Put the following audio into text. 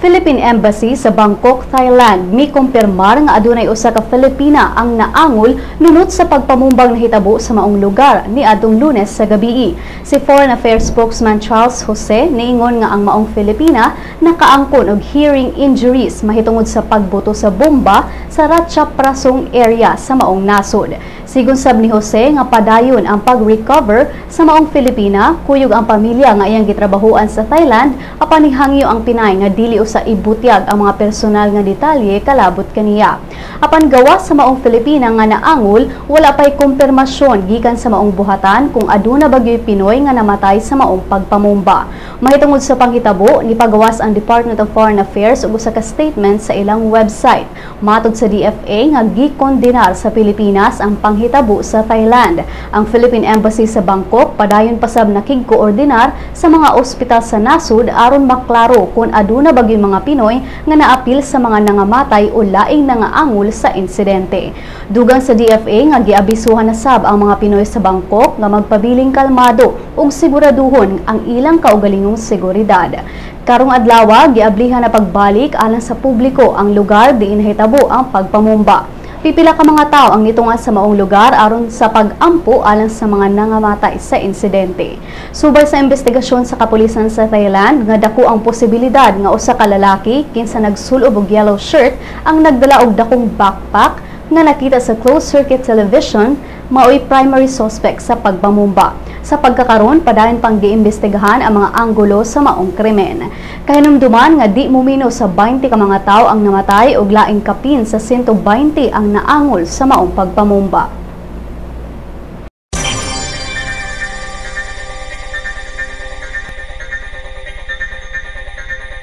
Philippine Embassy sa Bangkok, Thailand mikumpirmar nga adunay usa ka Filipina ang naangol nunot sa pagpamumbang nahitabo sa maong lugar ni adtong Lunes sa gabii. Si Foreign Affairs spokesman Charles Jose niingon nga ang maong Filipina nakaangkon og hearing injuries mahitungod sa pagbuto sa bomba sa Ratchaprasong area sa maong nasod. Sigon sab ni Jose nga padayon ang pag-recover sa maong Filipina, kuyog ang pamilya nga iyang gitrabahuan sa Thailand apan hangyo ang Pinay nga dili sa ibutyag ang mga personal nga detalye kalabot kaniya. Apan gawas sa maong Filipina nga naangol, wala pay kumpirmasyon gikan sa maong buhatan kung aduna bagyoy Pinoy nga namatay sa maong pagpamumba. Mahitungod sa panghitabo, nipagawas ang Department of Foreign Affairs og usa ka statement sa ilang website. Matod sa DFA nga gikondenar sa Pilipinas ang panghitabo sa Thailand. Ang Philippine Embassy sa Bangkok padayon pasab nakigkoordinar sa mga ospital sa nasud aron maklaro kung aduna bagyoy mga Pinoy nga naapil sa mga nangamatay o laing nangaangol sa insidente. Dugang sa DFA nga giabisuhan na sab ang mga Pinoy sa Bangkok nga magpabiling kalmado ug siguraduhon ang ilang kaugalingong seguridad. Karong adlaw giablihan na pagbalik alang sa publiko ang lugar diin nahitabo ang pagpamumba. Pipila ka mga tao ang nitungan sa maong lugar aron sa pag-ampo alang sa mga nangamatay sa insidente. Subay sa investigasyon sa kapulisan sa Thailand, nga dako ang posibilidad nga usa ka lalaki kinsa nagsulob og yellow shirt ang nagdala og dakong backpack nga nakita sa closed-circuit television mao'y primary suspect sa pagpamumba. Sa pagkakaron, padayon pang giimbestigahan ang mga anggulo sa maong krimen. Kahinumduman nga di mumino sa 20 ka mga tao ang namatay ug laing kapin sa 120 ang naangol sa maong pagpamumba.